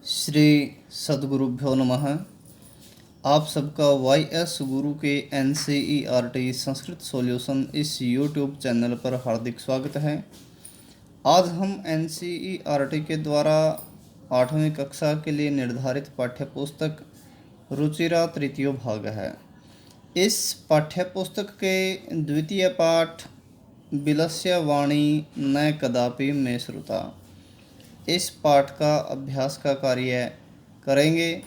श्री सद्गुरुभ्यो नमः। आप सबका वाई एस गुरु के NCERT संस्कृत सॉल्यूशन इस यूट्यूब चैनल पर हार्दिक स्वागत है। आज हम NCERT के द्वारा 8वीं कक्षा के लिए निर्धारित पाठ्यपुस्तक रुचिरा तृतीय भाग है। इस पाठ्यपुस्तक के द्वितीय पाठ बिलस्य वाणी न कदापि में श्रुता, इस पाठ का अभ्यास का कार्य करेंगे।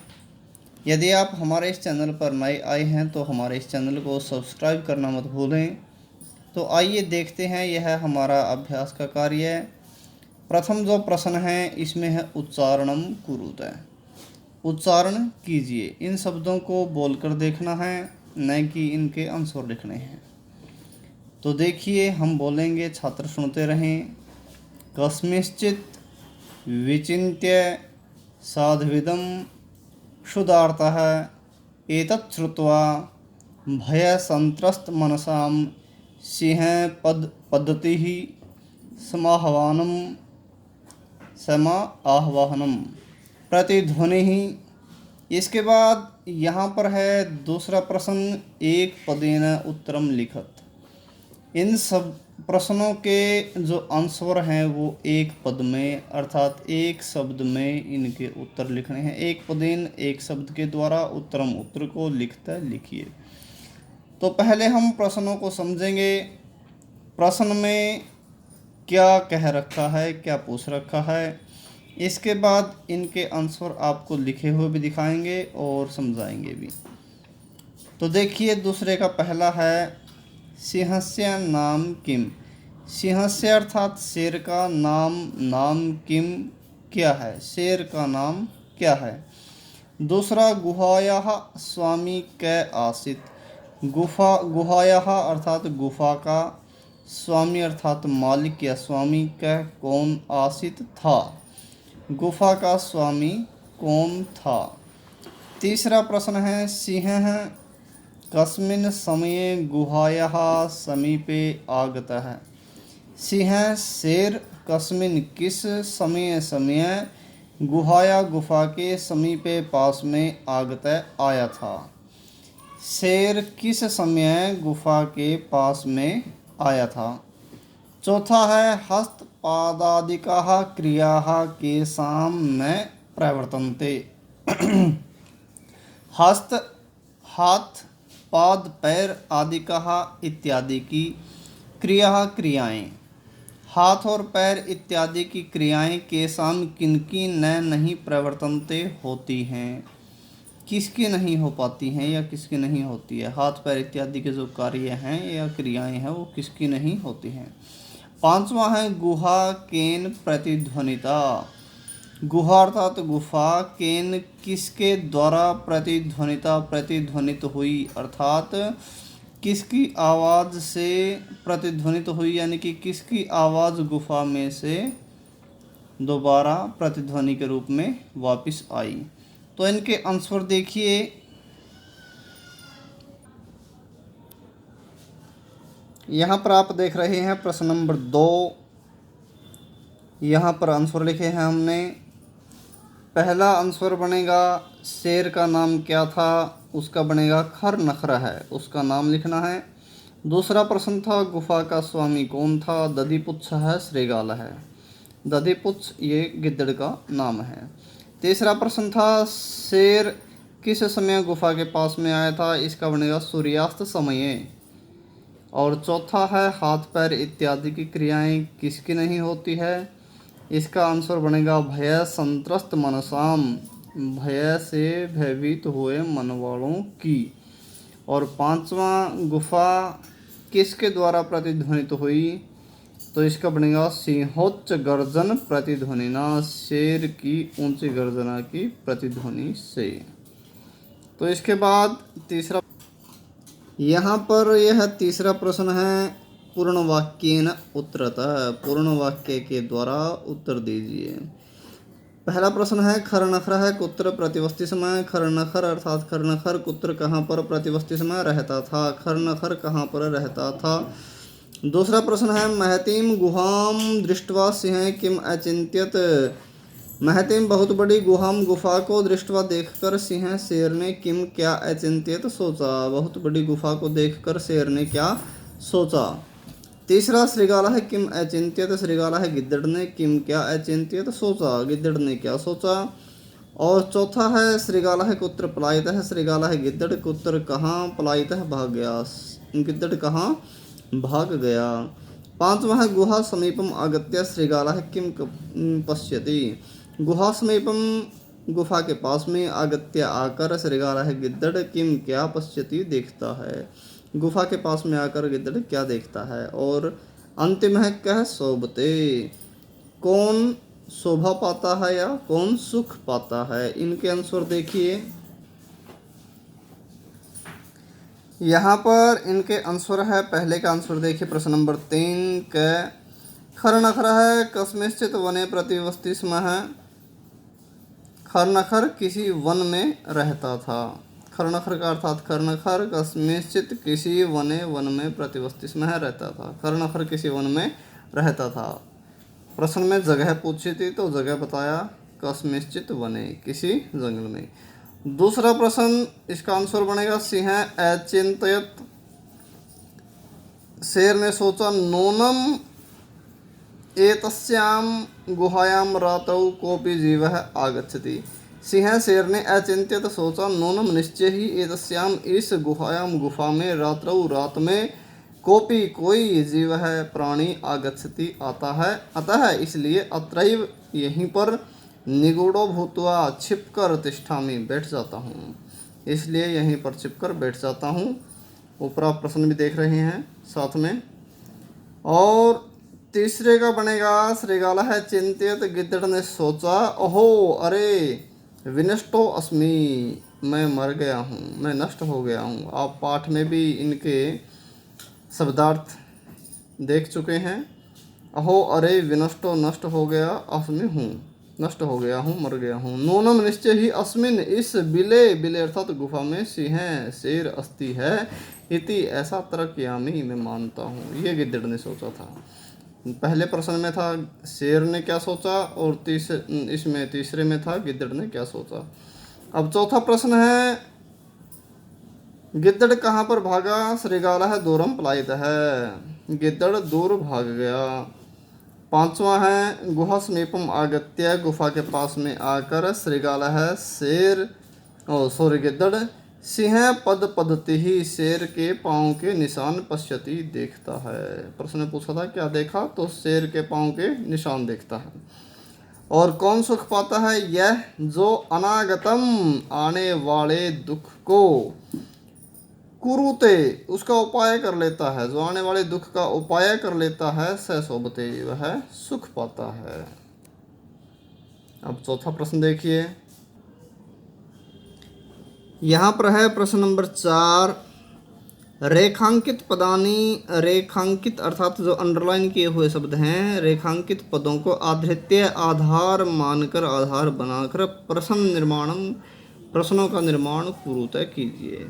यदि आप हमारे इस चैनल पर नए आए हैं तो हमारे इस चैनल को सब्सक्राइब करना मत भूलें। तो आइए देखते हैं यह हमारा अभ्यास का कार्य। प्रथम जो प्रश्न है इसमें है उच्चारणम कुरुत। उच्चारण कीजिए। इन शब्दों को बोलकर देखना है, न कि इनके आंसर लिखने हैं। तो देखिए, हम बोलेंगे, छात्र सुनते रहें। कस्मिंश्चित् विचिन्त्य साध्विदं क्षुधार्तः एतत् श्रुत्वा भयसंत्रस्तमनसां सिंहपद्धतिः समाह्वानं प्रतिध्वनिः। इसके बाद यहाँ पर है दूसरा प्रश्न, एक पदेन उत्तरम लिखत। इन सब प्रश्नों के जो आंसर हैं वो एक पद में अर्थात एक शब्द में इनके उत्तर लिखने हैं। एक पदेन, एक शब्द के द्वारा उत्तरम, उत्तर को लिखता लिखिए। तो पहले हम प्रश्नों को समझेंगे। प्रश्न में क्या कह रखा है, क्या पूछ रखा है। इसके बाद इनके आंसर आपको लिखे हुए भी दिखाएंगे और समझाएंगे भी। तो देखिए, दूसरे का पहला है सिंहस्य नाम किम। सिंहस्य अर्थात शेर का नाम, नाम किम क्या है, शेर का नाम क्या है। दूसरा गुहायाः स्वामी कै आसीत्। गुहायाः अर्थात गुफा का, स्वामी अर्थात मालिक या स्वामी कै कौन, आसीत् था, गुफा का स्वामी कौन था। तीसरा प्रश्न है सिंहः कस्मिन् समये गुहायाः समीपे आगतः। सिंह शेर कस्मिन् किस समय गुफा के समीपे पास में आगतः आया था। शेर किस समय गुफा के पास में आया था। चौथा है हस्त पादादिकाः क्रियाः केषां न प्रवर्तन्ते। हस्त हाथ, पाद पैर आदि कहा इत्यादि की क्रियाएं, हाथ और पैर इत्यादि की क्रियाएं केषां किनकी न नहीं प्रवर्तन्ते होती हैं, किसकी नहीं हो पाती हैं या किसकी नहीं होती है। हाथ पैर इत्यादि के जो कार्य हैं या क्रियाएं हैं वो किसकी नहीं होती हैं। पांचवा है गुहा केन प्रतिध्वनिता। गुहा अर्थात गुफा, केन किसके द्वारा, प्रतिध्वनिता प्रतिध्वनित हुई अर्थात किसकी आवाज़ से प्रतिध्वनित हुई, यानी कि किसकी आवाज़ गुफा में से दोबारा प्रतिध्वनि के रूप में वापस आई। तो इनके आंसर देखिए। यहाँ पर आप देख रहे हैं प्रश्न नंबर 2। यहाँ पर आंसर लिखे हैं हमने। पहला आंसर बनेगा शेर का नाम क्या था, उसका बनेगा खर नखरा है, उसका नाम लिखना है। दूसरा प्रश्न था गुफा का स्वामी कौन था, दधिपुच्छ है, श्रीगाल है। दधिपुच्छ ये गिद्दड़ का नाम है। तीसरा प्रश्न था शेर किस समय गुफा के पास में आया था, इसका बनेगा सूर्यास्त समय। और चौथा है हाथ पैर इत्यादि की क्रियाएं किसकी नहीं होती है, इसका आंसर बनेगा भय संत्रस्त मनसाम, भय से भयभीत हुए मन वालों की। और पांचवा गुफा किसके द्वारा प्रतिध्वनित हुई, तो इसका बनेगा सिंहोच्च गर्जन प्रतिध्वनिना, शेर की ऊंची गर्जना की प्रतिध्वनि से। तो इसके बाद तीसरा, यहाँ पर यह तीसरा प्रश्न है पूर्ण वाक्येन उत्तरतः। पूर्ण वाक्य के द्वारा उत्तर दीजिए। पहला प्रश्न है खर नखर है कुत्र प्रतिवस्ती समय। खर नखर अर्थात खर नखर कुत्र कहाँ पर प्रतिवस्ती समय रहता था, खर नखर कहाँ पर रहता था। दूसरा प्रश्न है महतीम गुहाम दृष्ट्वा सिंह किम अचिंत्यत। महतीं बहुत बड़ी गुहाम गुफा को दृष्टवा देखकर सिंह शेर ने किम क्या अचिंत्यत सोचा। बहुत बड़ी गुफा को देखकर शेर ने क्या सोचा। तीसरा श्रृगाला है किम अचिंत्यत, श्रृगाला है गिद्दड़ ने किम क्या अचिंत्यत सोचा, गिद्दड़ ने क्या सोचा। और चौथा है श्रृगाला है कुत्र पलायित है, श्रृगाला है गिद्दड़ कुत्र कहाँ पलायित है भाग गया, गिद्दड़ कहाँ भाग गया। पांचवा है गुहा समीपम आगत्य श्रृगाला है किम पश्यति, गुहा समीपम गुफा के पास में आगत्य आकर श्रृगाला है गिद्दड़ किम क्या पश्यति देखता है, गुफा के पास में आकर गिद्दड़ क्या देखता है। और अंतिम है कह शोभते, कौन शोभा पाता है या कौन सुख पाता है। इनके आंसर देखिए, यहाँ पर इनके आंसर है। पहले का आंसर देखिए प्रश्न नंबर 3 के खर नखर है कस्मिश्चित वने प्रतिवस्थि स्म है, खर नखर किसी वन में रहता था। खर नखर का अर्थात खर नखर कस्मिश्चित किसी वन में प्रतिवस्थि स्म है रहता था, खर नखर किसी वन में रहता था। प्रश्न में जगह पूछी थी तो जगह बताया कस्मिश्चित वने किसी जंगल में। दूसरा प्रश्न इसका आंसर बनेगा सिंह अचिंत्यत, शेर ने सोचा नूनम एतस्याम गुहायाम रातौ कोपि जीवः आगच्छति। सिंह शेर ने अचिंत्यत सोचा नूनम निश्चय ही एतस्याम इस गुहायाम गुफा में रात्रौ रात में कोपि कोई जीव है प्राणी आगच्छति आता है, अतः इसलिए अत्रैव यहीं पर निगूढ़ो भूत्वा छिपकर तिष्ठामि बैठ जाता हूँ, इसलिए यहीं पर छिपकर बैठ जाता हूँ। ऊपर आप प्रश्न भी देख रहे हैं साथ में। और तीसरे का बनेगा श्रृगाला है चिंतित, गिद्दड़ ने सोचा ओहो अरे विनष्टो अस्मि, मैं मर गया हूँ, मैं नष्ट हो गया हूँ। आप पाठ में भी इनके शब्दार्थ देख चुके हैं। अहो अरे विनष्टो नष्ट हो गया, अस्मि हूँ नष्ट हो गया हूँ, मर गया हूँ। नूनम निश्चय ही अस्मिन इस बिले, बिले अर्थात गुफा में सिंह शेर अस्ति है, इति ऐसा तर्कयामि मैं मानता हूँ, ये गिद्दड़ ने सोचा था। पहले प्रश्न में था शेर ने क्या सोचा और इसमें तीसरे में था गिद्दड़ ने क्या सोचा। अब चौथा प्रश्न है गिद्दड़ कहाँ पर भागा, श्रृगाला है दूरम पलायित है, गिद्दड़ दूर भाग गया। पांचवा है गुहा समीपम आगत्य, गुफा के पास में आकर श्रृगाला है शेर गिद्दड़ सिंह पद पदति ही शेर के पाँव के निशान पश्यति देखता है। प्रश्न पूछा था क्या देखा, तो शेर के पाँव के निशान देखता है। और कौन सुख पाता है, यह जो अनागतम आने वाले दुख को कुरुते उसका उपाय कर लेता है, जो आने वाले दुख का उपाय कर लेता है, स शोभते वह सुख पाता है। अब चौथा प्रश्न देखिए, यहाँ पर है प्रश्न नंबर 4 रेखांकित पदानी, रेखांकित अर्थात जो अंडरलाइन किए हुए शब्द हैं, रेखांकित पदों को आधृत्य आधार मानकर आधार बनाकर प्रश्नों का निर्माण कुरुतः कीजिए।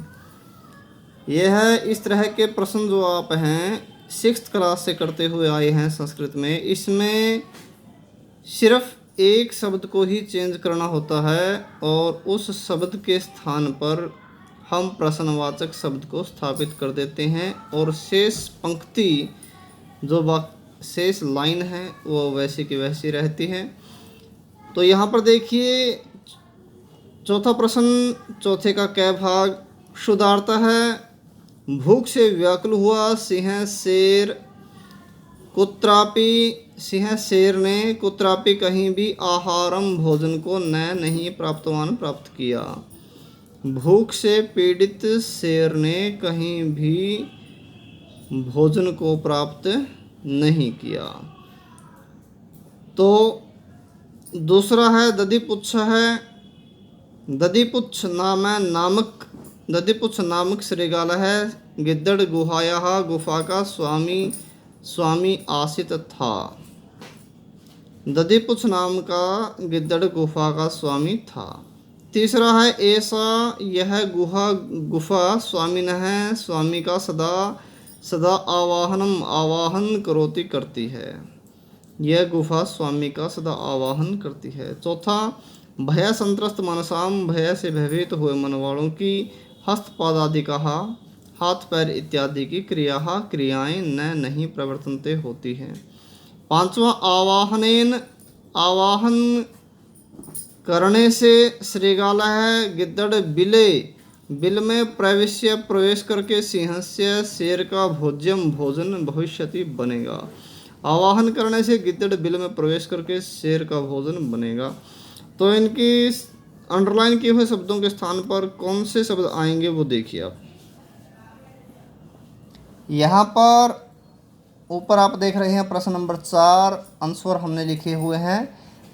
यह है इस तरह के प्रश्न जो आप हैं 6th क्लास से करते हुए आए हैं संस्कृत में, इसमें सिर्फ एक शब्द को ही चेंज करना होता है और उस शब्द के स्थान पर हम प्रश्नवाचक शब्द को स्थापित कर देते हैं और शेष पंक्ति जो शेष लाइन है वो वैसी की वैसी रहती है। तो यहाँ पर देखिए चौथा प्रश्न, चौथे का कै भाग शुद्धार्थ है भूख से व्याकुल हुआ सिंह शेर सिंह शेर ने कुत्रापि कहीं भी आहारम भोजन को नहीं प्राप्त किया। भूख से पीड़ित शेर ने कहीं भी भोजन को प्राप्त नहीं किया। तो दूसरा है दधिपुच्छ है, दधिपुच्छ नामक श्रृगाला है, गिद्दड़ गुहाया गुफा का स्वामी आसित था। दधिपुच्छ नाम का गिद्दड़ गुफा का स्वामी था। तीसरा है ऐसा यह गुफा स्वामी न है, स्वामी का सदा आवाहन करोति करती है। यह गुफा स्वामी का सदा आवाहन करती है। चौथा, भय संत्रस्त मनसाम, भय से भयभीत हुए मन वालों की हस्तपाद आदि कहा, हाथ पैर इत्यादि की क्रियाएं न नहीं प्रवर्तनते होती हैं। पांचवा, आवाहन करने से श्रृगाल है गिद्दड़ बिल में प्रवेश करके सिंहस्य शेर का भोजन भविष्यति बनेगा। आवाहन करने से गिद्दड़ बिल में प्रवेश करके शेर का भोजन बनेगा। तो इनकी अंडरलाइन किए हुए शब्दों के स्थान पर कौन से शब्द आएंगे वो देखिए आप। यहाँ पर ऊपर आप देख रहे हैं प्रश्न नंबर 4 आंसर हमने लिखे हुए हैं।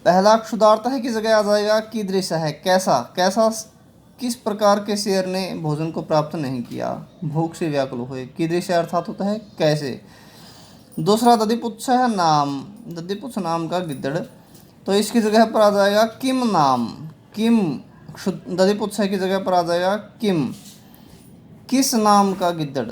पहला क्षुधार्त है की जगह आ जाएगा कीदृश है, कैसा किस प्रकार के शेर ने भोजन को प्राप्त नहीं किया, भूख से व्याकुल हुए। कीदृश अर्थात होता है कैसे। दूसरा, दधिपुच्छ है नाम, दधिपुच्छ नाम का गिद्दड़, तो इसकी जगह पर आ जाएगा किम नाम, किम दधिपुच्छ की जगह पर आ जाएगा किम, किस नाम का गिद्दड़।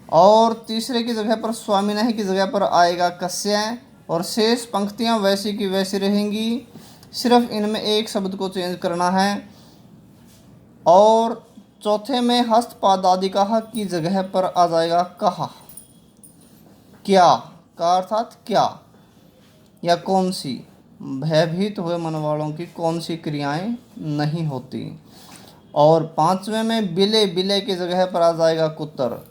और तीसरे की जगह पर स्वामिनः की जगह पर आएगा कस्य, और शेष पंक्तियां वैसी की वैसी रहेंगी, सिर्फ इनमें एक शब्द को चेंज करना है। और चौथे में हस्तपादादिकाः की जगह पर आ जाएगा कहा, क्या का अर्थात क्या या कौन सी, भयभीत हुए मन वालों की कौन सी क्रियाएं नहीं होती। और पांचवें में बिले की जगह पर आ जाएगा कुत्तर।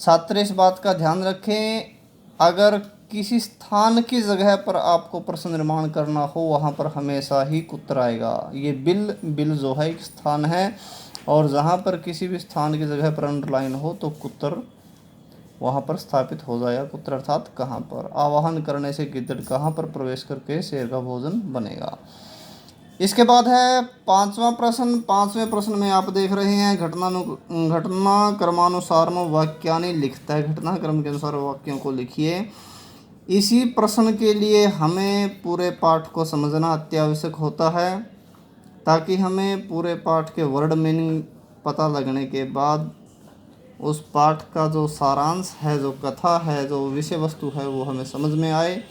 छात्र इस बात का ध्यान रखें, अगर किसी स्थान की जगह पर आपको प्रश्न निर्माण करना हो वहाँ पर हमेशा ही कुत्तर आएगा। ये बिल जो है एक स्थान है, और जहाँ पर किसी भी स्थान की जगह पर अंडरलाइन हो तो कुत्तर वहाँ पर स्थापित हो जाएगा। कुत्तर अर्थात कहाँ पर। आवाहन करने से गिद्दड़ कहाँ पर प्रवेश करके शेर का भोजन बनेगा। इसके बाद है पांचवा प्रश्न। पांचवें प्रश्न में आप देख रहे हैं घटना क्रमानुसार वाक्यानि लिखता है, घटना क्रम के अनुसार वाक्यों को लिखिए। इसी प्रश्न के लिए हमें पूरे पाठ को समझना अत्यावश्यक होता है, ताकि हमें पूरे पाठ के वर्ड मीनिंग पता लगने के बाद उस पाठ का जो सारांश है, जो कथा है, जो विषय वस्तु है, वो हमें समझ में आए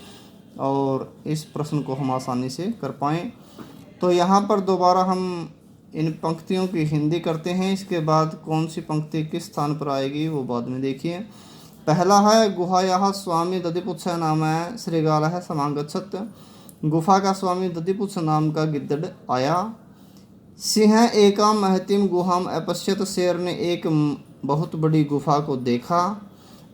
और इस प्रश्न को हम आसानी से कर पाएँ। तो यहाँ पर दोबारा हम इन पंक्तियों की हिंदी करते हैं। इसके बाद कौन सी पंक्ति किस स्थान पर आएगी वो बाद में देखिए। पहला है गुहायाः स्वामी दधिपुच्छ नाम है श्रृगालः समागच्छत्। गुफा का स्वामी दधिपुच्छ नाम का गिद्दड़ आया। सिंह एकाम महतीम गुहाम अपश्यत, शेर ने एक बहुत बड़ी गुफा को देखा।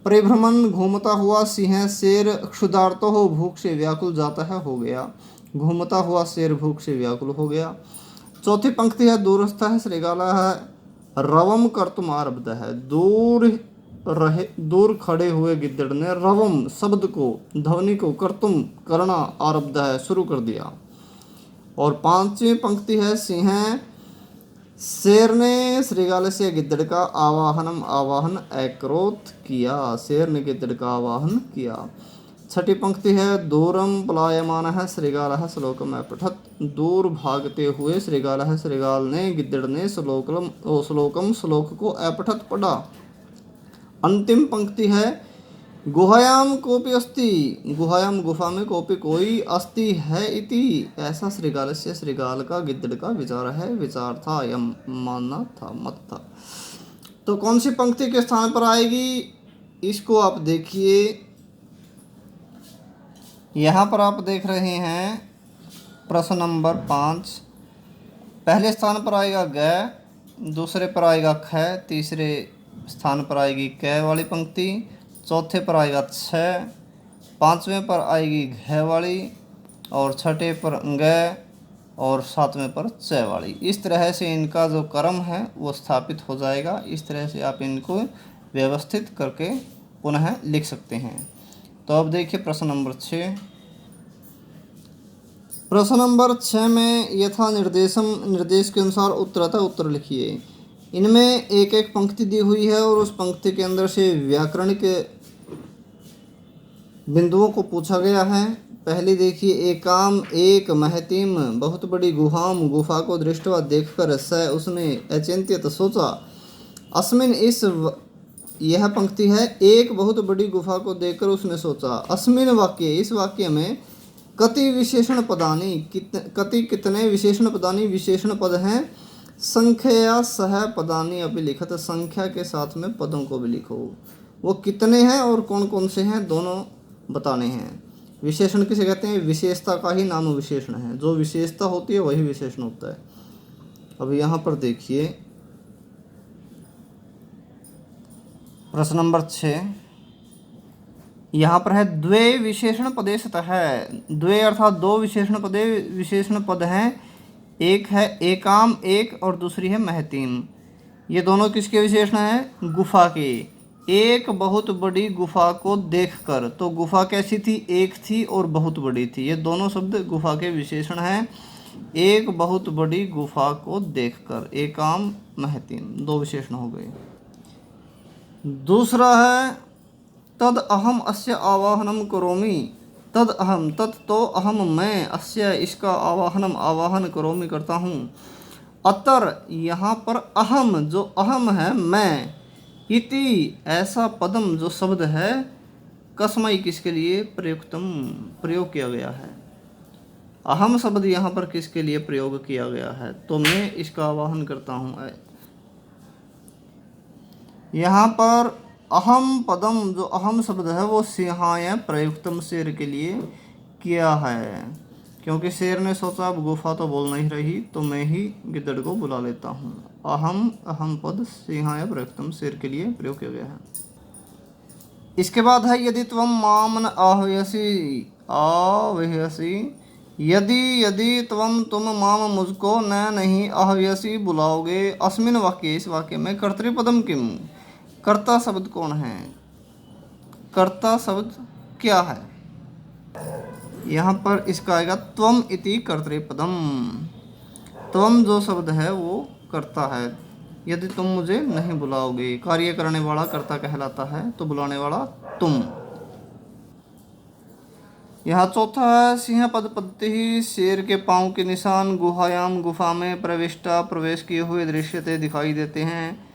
परिभ्रमण घूमता हुआ सिंह शेर क्षुधार्तो हो, भूख से व्याकुल जाता है हो गया। घूमता हुआ शेर भूख से व्याकुल हो गया। चौथी पंक्ति है दूरस्थ है श्रृगालः रवम कर्तुम आरब्ध है। दूर खड़े हुए गिद्दड़ ने रवम शब्द को, ध्वनि को कर्तुम करना आरब्ध है शुरू कर दिया। और पांचवी पंक्ति है सिंह शेर ने श्रृगाल से गिद्दड़ का आवाहन अक्रोध किया। शेर ने गिद्दड़ का आवाहन किया। छठी पंक्ति है दूरम पलायमानः श्रृगालः श्लोकम अपठत्। दूर भागते हुए श्रृगाल ने गिद्दड़ ने श्लोक को अपठत् पढ़ा। अंतिम पंक्ति है गुहायाम कोपि अस्ति, गुहायाम गुफा में कोपि कोई अस्ति है इति, ऐसा श्रृगाल का गिद्दड़ का विचार है, विचार था या मानना था, मत था। तो कौन सी पंक्ति के स्थान पर आएगी इसको आप देखिए। यहाँ पर आप देख रहे हैं प्रश्न नंबर 5। पहले स्थान पर आएगा ग, दूसरे पर आएगा ख, तीसरे स्थान पर आएगी क वाली पंक्ति, चौथे पर आएगा छ, पांचवें पर आएगी घ वाली, और छठे पर ग, और सातवें पर च वाली। इस तरह से इनका जो क्रम है वो स्थापित हो जाएगा। इस तरह से आप इनको व्यवस्थित करके पुनः लिख सकते हैं। तो अब देखिए प्रश्न नंबर 6। प्रश्न नंबर 6 में यथा निर्देश के अनुसार उत्तर लिखिए। इनमें एक एक पंक्ति दी हुई है और उस पंक्ति के अंदर से व्याकरण के बिंदुओं को पूछा गया है। पहली देखिए, एकाम एक महतीम बहुत बड़ी गुहाम, गुफा को दृष्टवा देखकर स उसने अचिंत्यत सोचा, अस्मिन इस यह पंक्ति है, एक बहुत बड़ी गुफा को देखकर उसने सोचा। अस्मिन वाक्य, इस वाक्य में कति विशेषण पदानी, कति कितने विशेषण पदानी, विशेषण पद हैं। संख्या सह पदानी अभी लिखत, संख्या के साथ में पदों को भी लिखो। वो कितने हैं और कौन कौन से हैं दोनों बताने हैं। विशेषण किसे कहते हैं? विशेषता का ही नाम विशेषण है। जो विशेषता होती है वही विशेषण होता है। अब यहाँ पर देखिए प्रश्न नंबर 6, यहाँ पर है द्वे विशेषण पदेशतः है। द्वे अर्थात दो विशेषण पद हैं। एक है एकाम एक और दूसरी है महतीम। ये दोनों किसके विशेषण हैं? गुफा के। एक बहुत बड़ी गुफा को देखकर, तो गुफा कैसी थी? एक थी और बहुत बड़ी थी। ये दोनों शब्द गुफा के विशेषण हैं। एक बहुत बड़ी गुफा को देखकर, एकाम महतीम, दो विशेषण हो गए। दूसरा है तद अहम अस्य आवाहनम करोमि। तद अहम, तत् तो अहम मैं, अस्य इसका आवाहन करोमि करता हूँ। अतर यहाँ पर अहम, जो अहम है मैं, इति ऐसा पदम जो शब्द है, कस्मै किसके लिए? प्रयोग किया गया है। अहम शब्द यहाँ पर किसके लिए प्रयोग किया गया है? तो मैं इसका आवाहन करता हूँ। यहाँ पर अहम पदम, जो अहम शब्द है वो सिंहाय प्रयुक्तम, शेर के लिए किया है। क्योंकि शेर ने सोचा अब गुफा तो बोल नहीं रही, तो मैं ही गिद्दड़ को बुला लेता हूँ। अहम पद सिंहाय प्रयुक्तम, शेर के लिए प्रयोग किया गया है। इसके बाद है यदि त्वम माम न आह्वयसि, यदि तुम माम मुझको न नहीं आह्वयसि बुलाओगे। अस्मिन वाक्य, इस वाक्य में कर्तृपदम किम, कर्ता शब्द कौन है? कर्ता शब्द क्या है? यहाँ पर इसका आएगा त्वम इति कर्तृपदम। त्वम जो शब्द है वो कर्ता है। यदि तुम मुझे नहीं बुलाओगे, कार्य करने वाला कर्ता कहलाता है, तो बुलाने वाला तुम। यहाँ चौथा है सिंह पद पद्धति ही, शेर के पांव के निशान गुहायाम, गुफा में प्रविष्टा, प्रवेश किए हुए दृश्यते दिखाई देते हैं।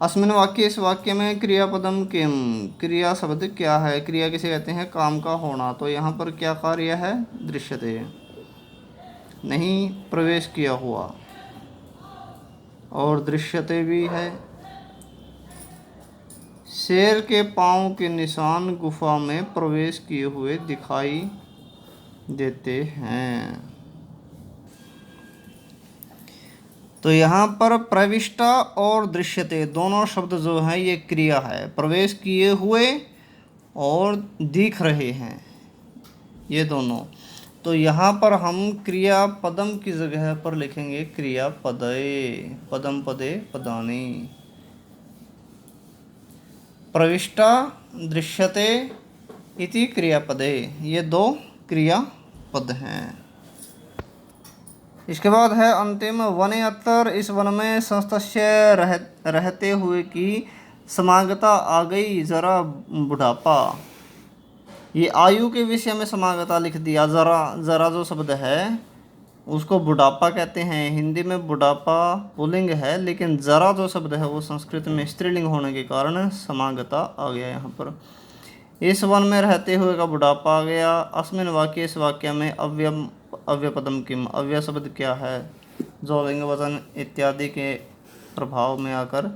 अस्मिन वाक्य, इस वाक्य में क्रियापदम किम, क्रिया शब्द क्या है? क्रिया किसे कहते हैं? काम का होना। तो यहाँ पर क्या कार्य है? दृश्यते, नहीं प्रवेश किया हुआ, और दृश्यते भी है। शेर के पांव के निशान गुफा में प्रवेश किए हुए दिखाई देते हैं। तो यहाँ पर प्रविष्टा और दृश्यते दोनों शब्द जो हैं ये क्रिया है। प्रवेश किए हुए और दिख रहे हैं, ये दोनों। तो यहाँ पर हम क्रिया पदम की जगह पर लिखेंगे क्रिया पदे, पदम पदे पदानी। प्रविष्टा दृश्यते इति क्रियापदे, ये दो क्रियापद हैं। इसके बाद है अंतिम वने अत्तर, इस वन में संस्तस्य रहते हुए की समागता आ गई, जरा बुढ़ापा। ये आयु के विषय में समागता लिख दिया। जरा जो शब्द है उसको बुढ़ापा कहते हैं। हिंदी में बुढ़ापा पुल्लिंग है, लेकिन जरा जो शब्द है वो संस्कृत में स्त्रीलिंग होने के कारण समागता आ गया यहाँ पर। इस वन में रहते हुए का बुढ़ापा आ गया। अस्मिन वाक्य, इस वाक्य में अव्यपदम किम, अव्यय शब्द क्या है? जो लिंग वचन इत्यादि के प्रभाव में आकर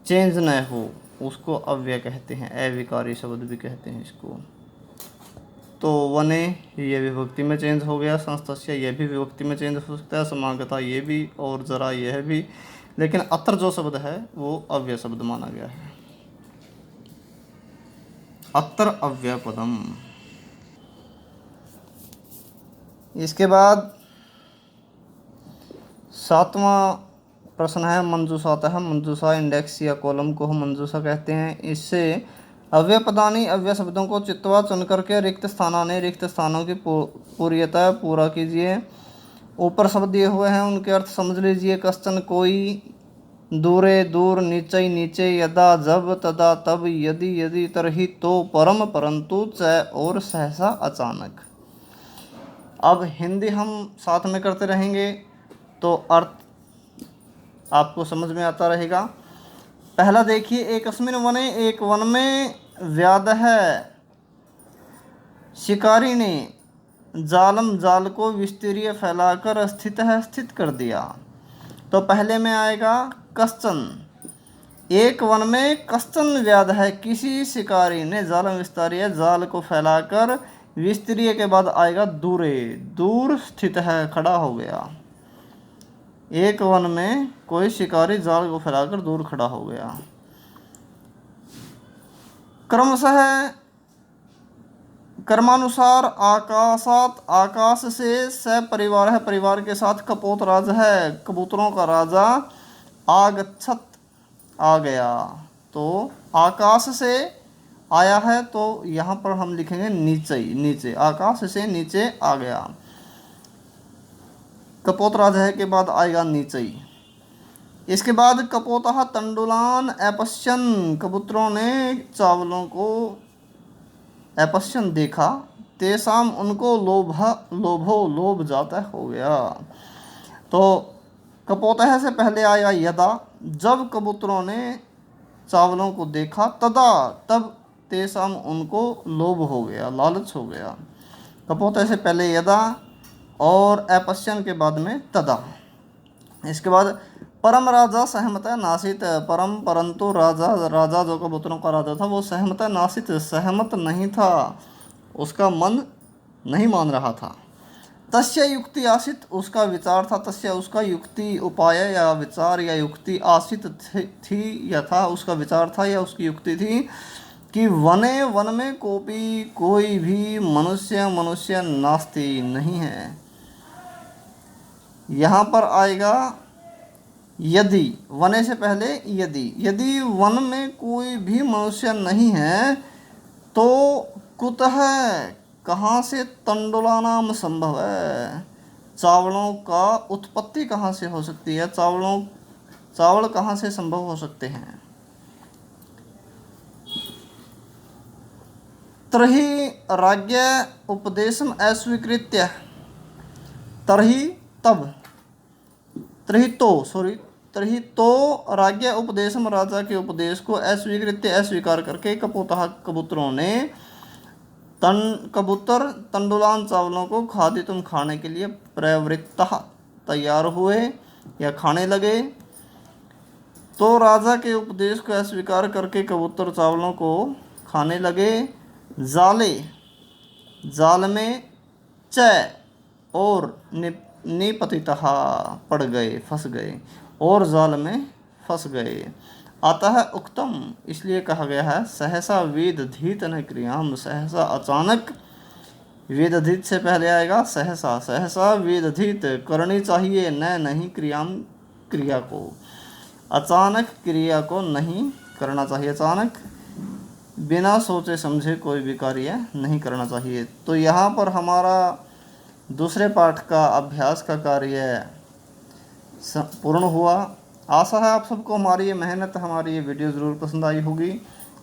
चेंज न हो उसको अव्यय कहते हैं। अविकारी शब्द भी कहते हैं इसको। तो वने ये विभक्ति में चेंज हो गया, संस्तस्य ये भी विभक्ति में चेंज हो सकता है, समागता ये भी, और जरा यह भी। लेकिन अत्र जो शब्द है वो अव्यय शब्द माना गया है। अत्र अव्यय पदम। इसके बाद 7वां प्रश्न है मंजूषातः। मंजूषा इंडेक्स या कॉलम को हम मंजूषा कहते हैं। इससे अव्यय पदानी, अव्यय शब्दों को चित्वा चुन करके रिक्त स्थानानि, रिक्त स्थानों की पूर्यता पूरा कीजिए। ऊपर शब्द दिए हुए हैं, उनके अर्थ समझ लीजिए। कश्चन कोई, दूरे दूर, नीचे नीचे, यदा जब, तदा तब, यदि यदि, तरहि तो, परम परंतु, च और सहसा अचानक। अब हिंदी हम साथ में करते रहेंगे तो अर्थ आपको समझ में आता रहेगा। पहला देखिए, एकस्मिन वने, एक वन में व्याधः शिकारी ने जालम जाल को विस्तीर्य फैलाकर स्थित कर दिया। तो पहले में आएगा कश्चन, एक वन में कश्चन व्याध है, किसी शिकारी ने जालम विस्तारिय जाल को फैलाकर, विस्तीर्य के बाद आएगा दूरे, दूर स्थित है, खड़ा हो गया। एक वन में कोई शिकारी जाल को फैलाकर दूर खड़ा हो गया। क्रमशः कर्मानुसार आकाशात, आकाश से, सपरिवार है, परिवार के साथ, कपोत राज है, कबूतरों का राजा, आगच्छत आ गया। तो आकाश से आया है तो यहाँ पर हम लिखेंगे नीचे, नीचे, आकाश से नीचे आ गया। कपोत राज है के बाद आएगा नीचे। इसके बाद कपोतः तंडुलान अपश्यन, कबूतरों ने चावलों को अपश्यन देखा, तेसाम उनको लोभ जाता हो गया। तो कपोतः से पहले आया यदा, जब कबूतरों ने चावलों को देखा, तदा तब, तेसाम उनको लोभ हो गया, लालच हो गया। कपोतः से पहले यदा और अपश्यन के बाद में तदा। इसके बाद परम राजा सहमत नासित, परम परंतु राजा जो कबूतरों का राजा था वो सहमत नासित, सहमत नहीं था, उसका मन नहीं मान रहा था। तस्य युक्ति आसित, उसका विचार था, तस्य उसका युक्ति, उपाय या विचार या युक्ति, आसित थी या था, उसका विचार था या उसकी युक्ति थी कि वने, वन में कोई भी मनुष्य नास्ति, नहीं है। यहाँ पर आएगा यदि, वने से पहले यदि वन में कोई भी मनुष्य नहीं है तो कुतः, कहाँ से, तंडुला नाम संभव है, चावलों का उत्पत्ति कहाँ से हो सकती है, चावल कहाँ से संभव हो सकते हैं। तर्हि राज्ञ उपदेशम अस्वीकृत्य, तर्हि तब, तर्हि तो राज्ञ उपदेशम, राजा के उपदेश को अस्वीकृत्य, अस्वीकार करके, कपोतः कबूतरों ने, कबूतर तंडुलान चावलों को, खादी तुम खाने के लिए, प्रवृत्तः तैयार हुए या खाने लगे। तो राजा के उपदेश को अस्वीकार करके कबूतर चावलों को खाने लगे। जाले, जाल में, च और निपतितः पड़ गए, फंस गए, और जाल में फंस गए। अतः उक्तम, इसलिए कहा गया है, सहसा वेदधीत न क्रियाम, सहसा अचानक, वेदधीत से पहले आएगा सहसा, सहसा वेदधीत, करनी चाहिए, नहीं क्रियाम, क्रिया को, अचानक क्रिया को नहीं करना चाहिए, अचानक बिना सोचे समझे कोई भी कार्य नहीं करना चाहिए। तो यहाँ पर हमारा दूसरे पाठ का अभ्यास का कार्य पूर्ण हुआ। आशा है आप सबको हमारी ये मेहनत, हमारी ये वीडियो ज़रूर पसंद आई होगी।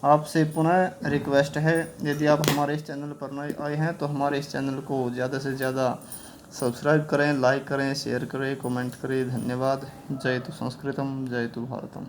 आपसे पुनः रिक्वेस्ट है, यदि आप हमारे इस चैनल पर नए आए हैं तो हमारे इस चैनल को ज़्यादा से ज़्यादा सब्सक्राइब करें, लाइक करें, शेयर करें, कमेंट करें। धन्यवाद। जय तु संस्कृतम, जय तु भारतम।